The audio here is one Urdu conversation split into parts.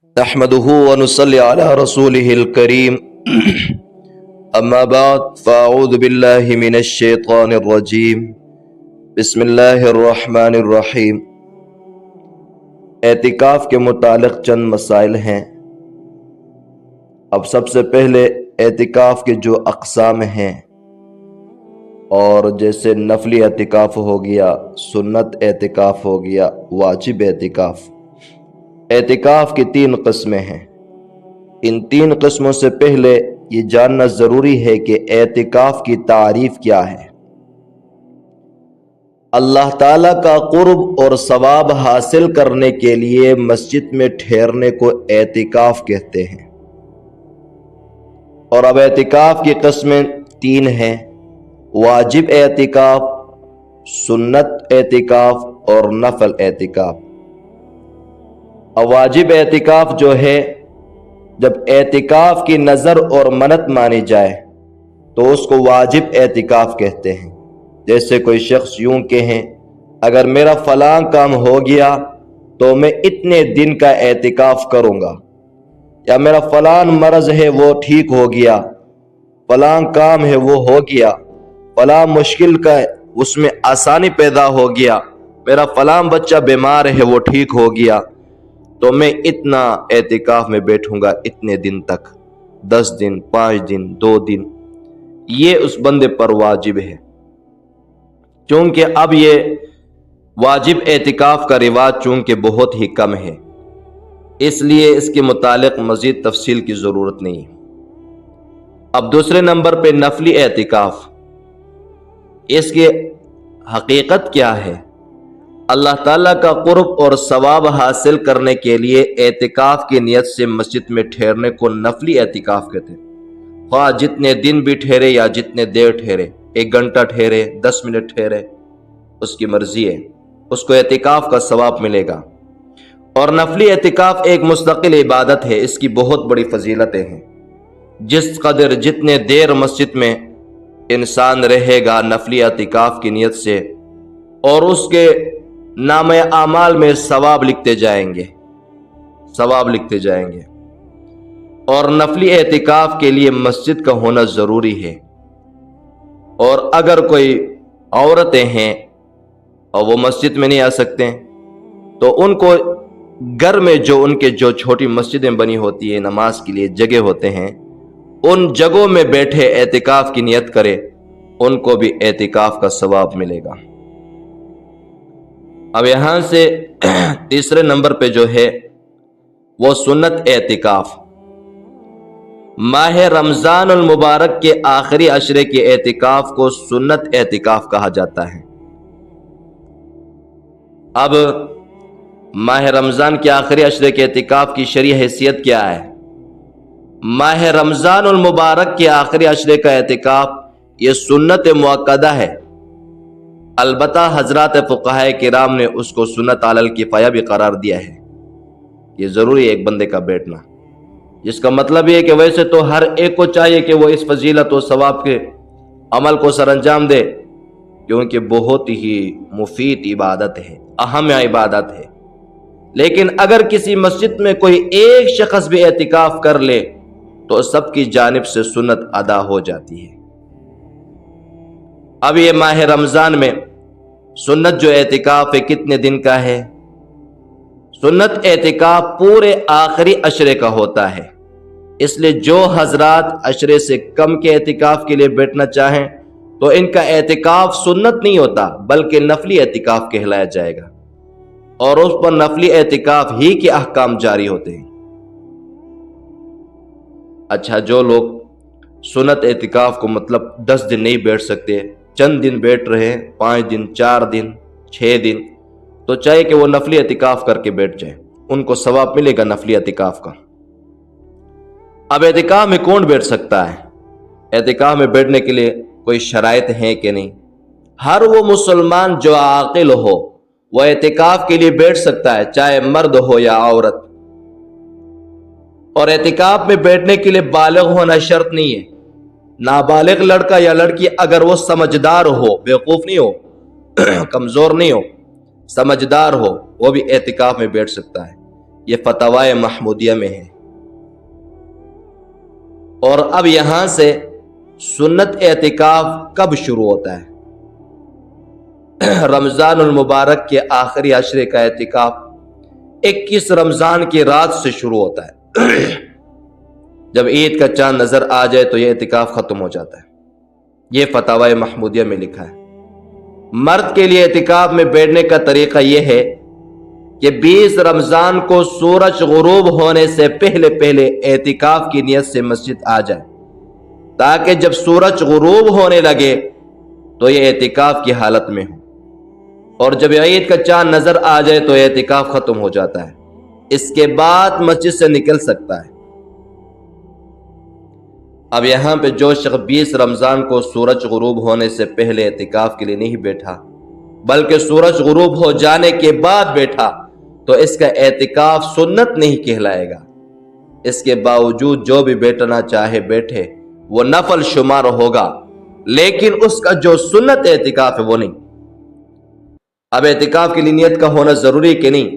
نحمده ونصلي على رسوله الكريم اما بعد فاعوذ بالله من الشیطان الرجیم بسم اللہ الرحمن الرحیم۔ اعتکاف کے متعلق چند مسائل ہیں۔ اب سب سے پہلے اعتکاف کے جو اقسام ہیں، اور جیسے نفلی اعتکاف ہو گیا، سنت اعتکاف ہو گیا، واجب اعتکاف۔ اعتکاف کی 3 قسمیں ہیں۔ ان 3 قسموں سے پہلے یہ جاننا ضروری ہے کہ اعتکاف کی تعریف کیا ہے۔ اللہ تعالیٰ کا قرب اور ثواب حاصل کرنے کے لیے مسجد میں ٹھہرنے کو اعتکاف کہتے ہیں۔ اور اب اعتکاف کی قسمیں 3 ہیں: واجب اعتکاف، سنت اعتکاف اور نفل اعتکاف۔ اب واجب اعتکاف جو ہے، جب اعتکاف کی نظر اور منت مانی جائے تو اس کو واجب اعتکاف کہتے ہیں۔ جیسے کوئی شخص یوں کہیں، اگر میرا فلاں کام ہو گیا تو میں اتنے دن کا اعتکاف کروں گا، یا میرا فلاں مرض ہے وہ ٹھیک ہو گیا، فلاں کام ہے وہ ہو گیا، فلاں مشکل کا اس میں آسانی پیدا ہو گیا، میرا فلاں بچہ بیمار ہے وہ ٹھیک ہو گیا، تو میں اتنا اعتکاف میں بیٹھوں گا اتنے دن تک، 10 دن، 5 دن، 2 دن۔ یہ اس بندے پر واجب ہے۔ چونکہ اب یہ واجب اعتکاف کا رواج چونکہ بہت ہی کم ہے، اس لیے اس کے متعلق مزید تفصیل کی ضرورت نہیں ہے۔ اب دوسرے نمبر پہ نفلی اعتکاف۔ اس کی حقیقت کیا ہے؟ اللہ تعالیٰ کا قرب اور ثواب حاصل کرنے کے لیے اعتکاف کی نیت سے مسجد میں ٹھہرنے کو نفلی اعتکاف کہتے ہیں۔ خواہ جتنے دن بھی ٹھہرے یا جتنے دیر ٹھہرے، 1 گھنٹہ ٹھہرے، 10 منٹ ٹھہرے، اس کی مرضی ہے، اس کو اعتکاف کا ثواب ملے گا۔ اور نفلی اعتکاف ایک مستقل عبادت ہے، اس کی بہت بڑی فضیلتیں ہیں۔ جس قدر جتنے دیر مسجد میں انسان رہے گا نفلی اعتکاف کی نیت سے، اور اس کے نامہ اعمال میں ثواب لکھتے جائیں گے، ثواب لکھتے جائیں گے۔ اور نفلی اعتکاف کے لیے مسجد کا ہونا ضروری ہے۔ اور اگر کوئی عورتیں ہیں اور وہ مسجد میں نہیں آ سکتے تو ان کو گھر میں ان کے چھوٹی مسجدیں بنی ہوتی ہیں، نماز کے لیے جگہ ہوتے ہیں، ان جگہوں میں بیٹھے اعتکاف کی نیت کرے، ان کو بھی اعتکاف کا ثواب ملے گا۔ اب یہاں سے تیسرے نمبر پہ جو ہے وہ سنت اعتکاف۔ ماہ رمضان المبارک کے آخری عشرے کے اعتکاف کو سنت اعتکاف کہا جاتا ہے۔ اب ماہ رمضان کے آخری عشرے کے اعتکاف کی شرعی حیثیت کیا ہے؟ ماہ رمضان المبارک کے آخری عشرے کا اعتکاف یہ سنت مؤکدہ ہے۔ البتہ حضرات فقہائے کرام نے اس کو سنت علی الکفایہ بھی قرار دیا ہے۔ یہ ضروری ہے ایک بندے کا بیٹھنا، جس کا مطلب یہ ہے کہ ویسے تو ہر ایک کو چاہیے کہ وہ اس فضیلت و ثواب کے عمل کو سر انجام دے، کیونکہ بہت ہی مفید عبادت ہے، اہم عبادت ہے۔ لیکن اگر کسی مسجد میں کوئی ایک شخص بھی اعتکاف کر لے تو سب کی جانب سے سنت ادا ہو جاتی ہے۔ اب یہ ماہ رمضان میں سنت جو اعتکاف ہے کتنے دن کا ہے؟ سنت اعتکاف پورے آخری عشرے کا ہوتا ہے۔ اس لیے جو حضرات عشرے سے کم کے اعتکاف کے لیے بیٹھنا چاہیں تو ان کا اعتکاف سنت نہیں ہوتا بلکہ نفلی اعتکاف کہلایا جائے گا، اور اس پر نفلی اعتکاف ہی کے احکام جاری ہوتے ہیں۔ اچھا، جو لوگ سنت اعتکاف کو 10 دن نہیں بیٹھ سکتے، چند دن بیٹھ رہے، 5 دن، 4 دن، 6 دن، تو چاہیے کہ وہ نفلی اعتکاف کر کے بیٹھ جائیں، ان کو ثواب ملے گا نفلی اعتکاف کا۔ اب اعتکاف میں کون بیٹھ سکتا ہے؟ اعتکاف میں بیٹھنے کے لیے کوئی شرائط ہیں کہ نہیں؟ ہر وہ مسلمان جو عاقل ہو وہ اعتکاف کے لیے بیٹھ سکتا ہے، چاہے مرد ہو یا عورت۔ اور اعتکاف میں بیٹھنے کے لیے بالغ ہونا شرط نہیں ہے۔ نابالغ لڑکا یا لڑکی اگر وہ سمجھدار ہو، بیوقوف نہیں ہو، کمزور نہیں ہو، سمجھدار ہو، وہ بھی اعتکاف میں بیٹھ سکتا ہے۔ یہ فتاوی محمودیہ میں ہے۔ اور اب یہاں سے سنت اعتکاف کب شروع ہوتا ہے؟ رمضان المبارک کے آخری عشرے کا اعتکاف 21 رمضان کی رات سے شروع ہوتا ہے۔ جب عید کا چاند نظر آ جائے تو یہ اعتکاف ختم ہو جاتا ہے۔ یہ فتاوی محمودیہ میں لکھا ہے۔ مرد کے لیے اعتکاف میں بیٹھنے کا طریقہ یہ ہے کہ 20 رمضان کو سورج غروب ہونے سے پہلے اعتکاف کی نیت سے مسجد آ جائے، تاکہ جب سورج غروب ہونے لگے تو یہ اعتکاف کی حالت میں ہو، اور جب عید کا چاند نظر آ جائے تو اعتکاف ختم ہو جاتا ہے۔ اس کے بعد مسجد سے نکل سکتا ہے۔ اب یہاں پہ جو شخص 20 رمضان کو سورج غروب ہونے سے پہلے اعتکاف کے لیے نہیں بیٹھا، بلکہ سورج غروب ہو جانے کے بعد بیٹھا، تو اس کا اعتکاف سنت نہیں کہلائے گا۔ اس کے باوجود جو بھی بیٹھنا چاہے بیٹھے، وہ نفل شمار ہوگا، لیکن اس کا جو سنت اعتکاف ہے وہ نہیں۔ اب اعتکاف کے لیے نیت کا ہونا ضروری ہے کہ نہیں؟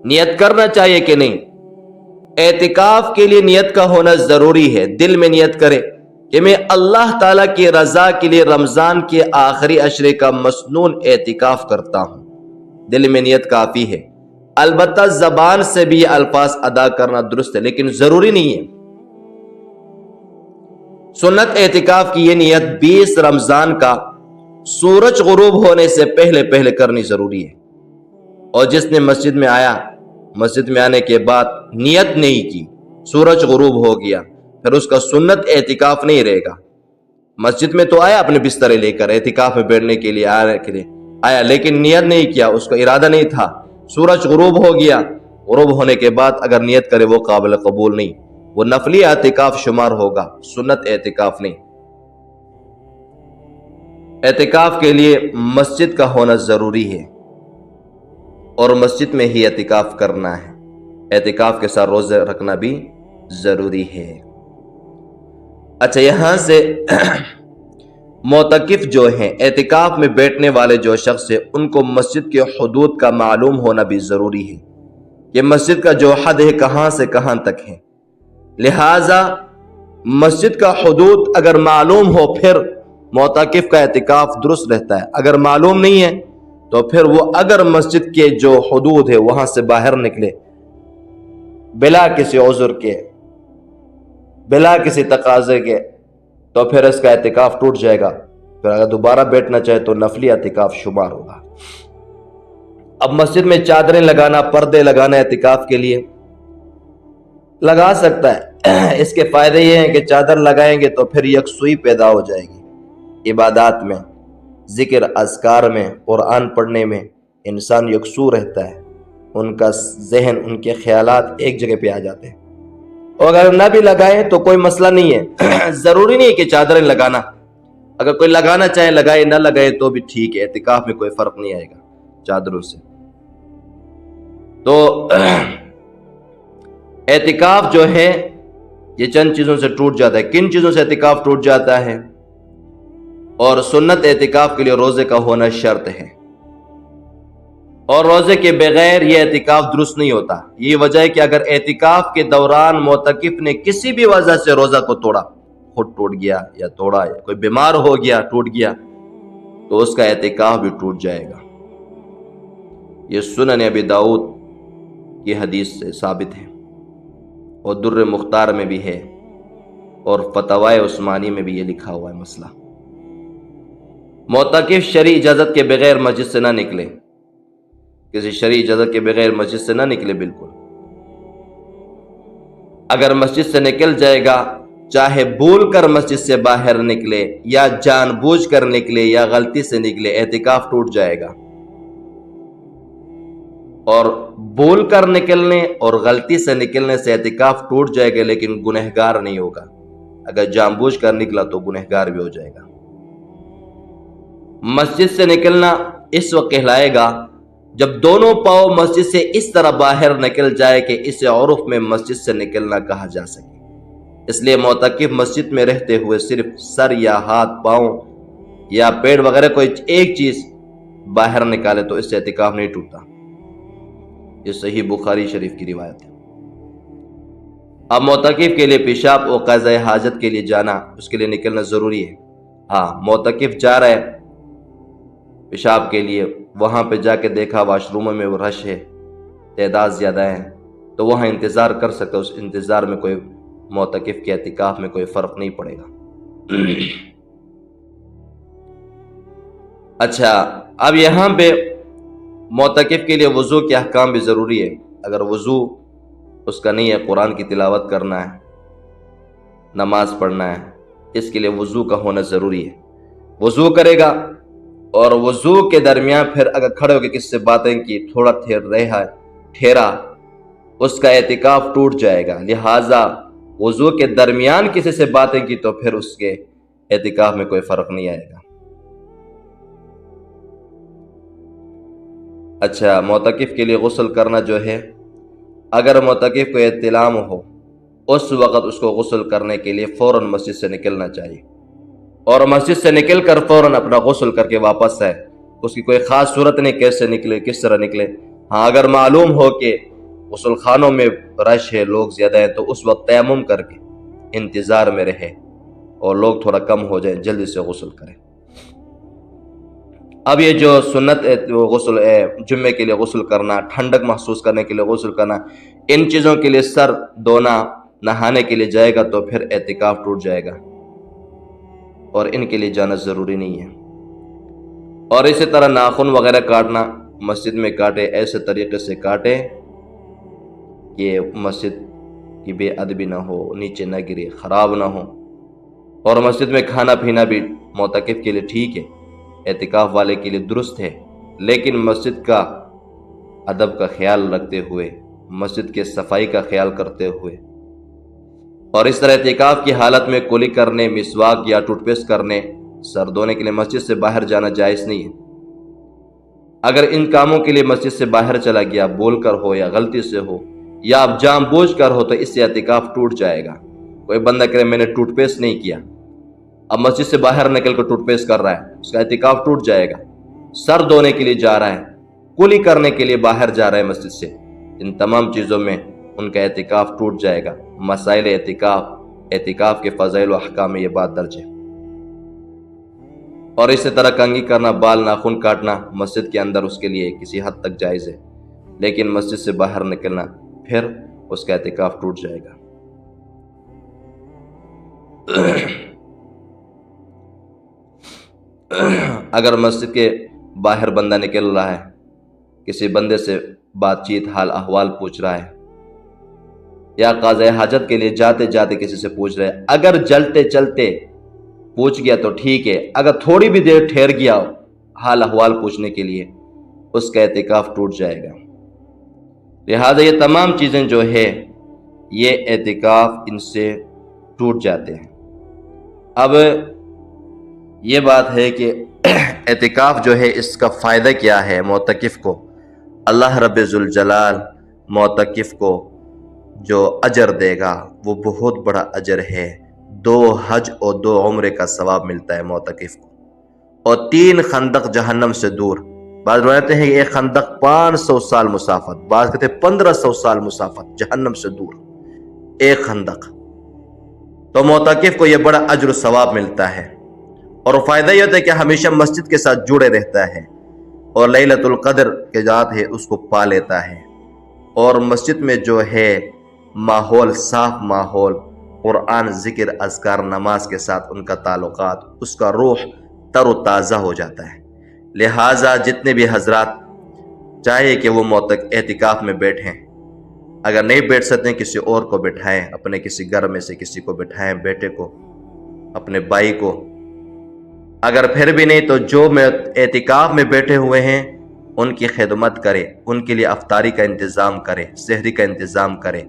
نیت کرنا چاہیے کہ نہیں؟ اعتکاف کے لیے نیت کا ہونا ضروری ہے۔ دل میں نیت کرے کہ میں اللہ تعالیٰ کی رضا کے لیے رمضان کے آخری عشرے کا مسنون اعتکاف کرتا ہوں۔ دل میں نیت کافی ہے، البتہ زبان سے بھی یہ الفاظ ادا کرنا درست ہے، لیکن ضروری نہیں ہے۔ سنت اعتکاف کی یہ نیت 20 رمضان کا سورج غروب ہونے سے پہلے کرنی ضروری ہے۔ اور جس نے مسجد میں آیا، مسجد میں آنے کے بعد نیت نہیں کی، سورج غروب ہو گیا، پھر اس کا سنت اعتکاف نہیں رہے گا۔ مسجد میں تو آیا اپنے بسترے لے کر، اعتکاف میں بیٹھنے کے لیے آیا، لیکن نیت نہیں کیا، اس کا ارادہ نہیں تھا، سورج غروب ہو گیا۔ غروب ہونے کے بعد اگر نیت کرے وہ قابل قبول نہیں، وہ نفلی اعتکاف شمار ہوگا، سنت اعتکاف نہیں۔ اعتکاف کے لیے مسجد کا ہونا ضروری ہے، اور مسجد میں ہی اعتکاف کرنا ہے۔ اعتکاف کے ساتھ روزے رکھنا بھی ضروری ہے۔ اچھا، یہاں سے معتکف جو ہیں، اعتکاف میں بیٹھنے والے جو شخص ہیں، ان کو مسجد کے حدود کا معلوم ہونا بھی ضروری ہے کہ مسجد کا جو حد ہے کہاں سے کہاں تک ہے۔ لہٰذا مسجد کا حدود اگر معلوم ہو پھر معتکف کا اعتکاف درست رہتا ہے۔ اگر معلوم نہیں ہے تو پھر وہ اگر مسجد کے جو حدود ہے وہاں سے باہر نکلے بلا کسی عذر کے، بلا کسی تقاضے کے، تو پھر اس کا اعتکاف ٹوٹ جائے گا۔ پھر اگر دوبارہ بیٹھنا چاہے تو نفلی اعتکاف شمار ہوگا۔ اب مسجد میں چادریں لگانا، پردے لگانا اعتکاف کے لیے لگا سکتا ہے۔ اس کے فائدے یہ ہیں کہ چادر لگائیں گے تو پھر یکسوئی پیدا ہو جائے گی۔ عبادات میں، ذکر اذکار میں، قرآن پڑھنے میں انسان یکسو رہتا ہے، ان کا ذہن، ان کے خیالات ایک جگہ پہ آ جاتے ہیں۔ اور اگر نہ بھی لگائیں تو کوئی مسئلہ نہیں ہے، ضروری نہیں ہے کہ چادریں لگانا، اگر کوئی لگانا چاہے لگائے، نہ لگائے تو بھی ٹھیک ہے، اعتکاف میں کوئی فرق نہیں آئے گا چادروں سے۔ تو اعتکاف جو ہے یہ چند چیزوں سے ٹوٹ جاتا ہے۔ کن چیزوں سے اعتکاف ٹوٹ جاتا ہے؟ اور سنت اعتکاف کے لیے روزے کا ہونا شرط ہے، اور روزے کے بغیر یہ اعتکاف درست نہیں ہوتا۔ یہ وجہ ہے کہ اگر اعتکاف کے دوران معتکف نے کسی بھی وجہ سے روزہ کو توڑا، خود ٹوٹ گیا یا توڑا، یا کوئی بیمار ہو گیا ٹوٹ گیا، تو اس کا اعتکاف بھی ٹوٹ جائے گا۔ یہ سنن ابی داؤد کی حدیث سے ثابت ہے، اور در مختار میں بھی ہے، اور فتاوی عثمانی میں بھی یہ لکھا ہوا ہے مسئلہ۔ معتکف شرعی اجازت کے بغیر مسجد سے نہ نکلے، کسی شرعی اجازت کے بغیر مسجد سے نہ نکلے بالکل۔ اگر مسجد سے نکل جائے گا، چاہے بھول کر مسجد سے باہر نکلے یا جان بوجھ کر نکلے یا غلطی سے نکلے، اعتکاف ٹوٹ جائے گا۔ اور بھول کر نکلنے اور غلطی سے نکلنے سے اعتکاف ٹوٹ جائے گا، لیکن گنہگار نہیں ہوگا۔ اگر جان بوجھ کر نکلا تو گنہگار بھی ہو جائے گا۔ مسجد سے نکلنا اس وقت کہلائے گا جب دونوں پاؤں مسجد سے اس طرح باہر نکل جائے کہ اسے عرف میں مسجد سے نکلنا کہا جا سکے۔ اس لیے معتکف مسجد میں رہتے ہوئے صرف سر یا ہاتھ، پاؤں یا پیڑ وغیرہ کوئی ایک چیز باہر نکالے تو اس سے اعتکاف نہیں ٹوٹتا۔ یہ صحیح بخاری شریف کی روایت ہے۔ اب معتکف کے لیے پیشاب و قضاء حاجت کے لیے جانا، اس کے لیے نکلنا ضروری ہے۔ ہاں، معتکف جا رہا ہے پیشاب کے لیے، وہاں پہ جا کے دیکھا واش روموں میں وہ رش ہے، تعداد زیادہ ہے، تو وہاں انتظار کر سکتا ہے، اس انتظار میں کوئی معتکف کے اعتکاف میں کوئی فرق نہیں پڑے گا۔ اچھا، اب یہاں پہ معتکف کے لیے وضو کے احکام بھی ضروری ہے۔ اگر وضو اس کا نہیں ہے، قرآن کی تلاوت کرنا ہے، نماز پڑھنا ہے، اس کے لیے وضو کا ہونا ضروری ہے۔ وضو کرے گا اور وضو کے درمیان پھر اگر کھڑے ہو کے کس سے باتیں کی، تھوڑا ٹھہرا، اس کا اعتکاف ٹوٹ جائے گا۔ لہٰذا وضو کے درمیان کسی سے باتیں کی تو پھر اس کے اعتکاف میں کوئی فرق نہیں آئے گا۔ اچھا، معتکف کے لیے غسل کرنا جو ہے، اگر معتکف کو احتلام ہو، اس وقت اس کو غسل کرنے کے لیے فوراً مسجد سے نکلنا چاہیے، اور مسجد سے نکل کر فوراً اپنا غسل کر کے واپس آئے۔ اس کی کوئی خاص صورت نہیں کیسے نکلے، کس طرح نکلے۔ ہاں، اگر معلوم ہو کہ غسل خانوں میں رش ہے، لوگ زیادہ ہیں، تو اس وقت تیمم کر کے انتظار میں رہے اور لوگ تھوڑا کم ہو جائیں، جلدی سے غسل کریں۔ اب یہ جو سنت غسل ہے، جمعے کے لیے غسل کرنا، ٹھنڈک محسوس کرنے کے لیے غسل کرنا، ان چیزوں کے لیے سر دھونا، نہانے کے لیے جائے گا تو پھر اعتکاف ٹوٹ جائے گا، اور ان کے لیے جانا ضروری نہیں ہے۔ اور اسی طرح ناخن وغیرہ کاٹنا، مسجد میں کاٹے، ایسے طریقے سے کاٹے کہ مسجد کی بے ادبی نہ ہو، نیچے نہ گرے، خراب نہ ہو۔ اور مسجد میں کھانا پینا بھی معتکف کے لیے ٹھیک ہے، اعتکاف والے کے لیے درست ہے، لیکن مسجد کا ادب کا خیال رکھتے ہوئے، مسجد کے صفائی کا خیال کرتے ہوئے، اور اس طرح اعتکاف کی حالت میں کلی کرنے، مسواک یا ٹوتھ پیسٹ کرنے، سر دھونے کے لیے مسجد سے باہر جانا جائز نہیں ہے۔ اگر ان کاموں کے لیے مسجد سے باہر چلا گیا، بول کر ہو یا غلطی سے ہو یا اب جان بوجھ کر ہو، تو اس سے اعتکاف ٹوٹ جائے گا۔ کوئی بندہ کہے میں نے ٹوتھ پیسٹ نہیں کیا، اب مسجد سے باہر نکل کر ٹوتھ پیسٹ کر رہا ہے، اس کا اعتکاف ٹوٹ جائے گا۔ سر دھونے کے لیے جا رہا ہے، کلی کرنے کے لیے باہر جا رہا ہے مسجد سے، ان تمام چیزوں میں ان کا اعتکاف ٹوٹ جائے گا۔ مسائل اعتکاف کے فضائل و احکام میں یہ بات درج ہے۔ اور اسی طرح کنگھی کرنا، بال ناخن کاٹنا مسجد کے اندر اس کے لیے کسی حد تک جائز ہے، لیکن مسجد سے باہر نکلنا پھر اس کا اعتکاف ٹوٹ جائے گا۔ اگر مسجد کے باہر بندہ نکل رہا ہے، کسی بندے سے بات چیت، حال احوال پوچھ رہا ہے، یا قضاء حاجت کے لیے جاتے جاتے کسی سے پوچھ رہے، اگر جلتے چلتے پوچھ گیا تو ٹھیک ہے، اگر تھوڑی بھی دیر ٹھہر گیا حال احوال پوچھنے کے لیے، اس کا اعتکاف ٹوٹ جائے گا۔ لہذا یہ تمام چیزیں جو ہے، یہ اعتکاف ان سے ٹوٹ جاتے ہیں۔ اب یہ بات ہے کہ اعتکاف جو ہے، اس کا فائدہ کیا ہے معتکف کو؟ اللہ رب ذوالجلال معتکف کو جو اجر دے گا وہ بہت بڑا اجر ہے۔ 2 حج اور 2 عمرے کا ثواب ملتا ہے معتکف کو، اور 3 خندق جہنم سے دور۔ بعض روایتیں ہیں کہ ایک خندق 500 سال مسافت، بعض کہتے ہیں 1500 سال مسافت، جہنم سے دور ایک خندق۔ تو معتکف کو یہ بڑا اجر و ثواب ملتا ہے، اور فائدہ یہ ہوتا ہے کہ ہمیشہ مسجد کے ساتھ جڑے رہتا ہے، اور لیلۃ القدر کے رات ہے اس کو پا لیتا ہے۔ اور مسجد میں جو ہے ماحول، صاف ماحول، قرآن، ذکر، اذکار، نماز کے ساتھ ان کا تعلقات، اس کا روح تر و تازہ ہو جاتا ہے۔ لہٰذا جتنے بھی حضرات چاہیے کہ وہ اعتکاف میں بیٹھیں، اگر نہیں بیٹھ سکتے کسی اور کو بٹھائیں، اپنے کسی گھر میں سے کسی کو بٹھائیں، بیٹے کو، اپنے بھائی کو۔ اگر پھر بھی نہیں تو جو اعتکاف میں بیٹھے ہوئے ہیں ان کی خدمت کرے، ان کے لیے افطاری کا انتظام کرے، سحری کا انتظام کرے،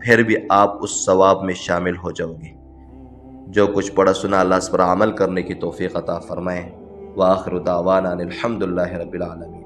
پھر بھی آپ اس ثواب میں شامل ہو جاؤ گے۔ جو کچھ پڑھا سنا اللہ اس پر عمل کرنے کی توفیق عطا فرمائے۔ وآخر دعوانا الحمدللہ رب العالمین۔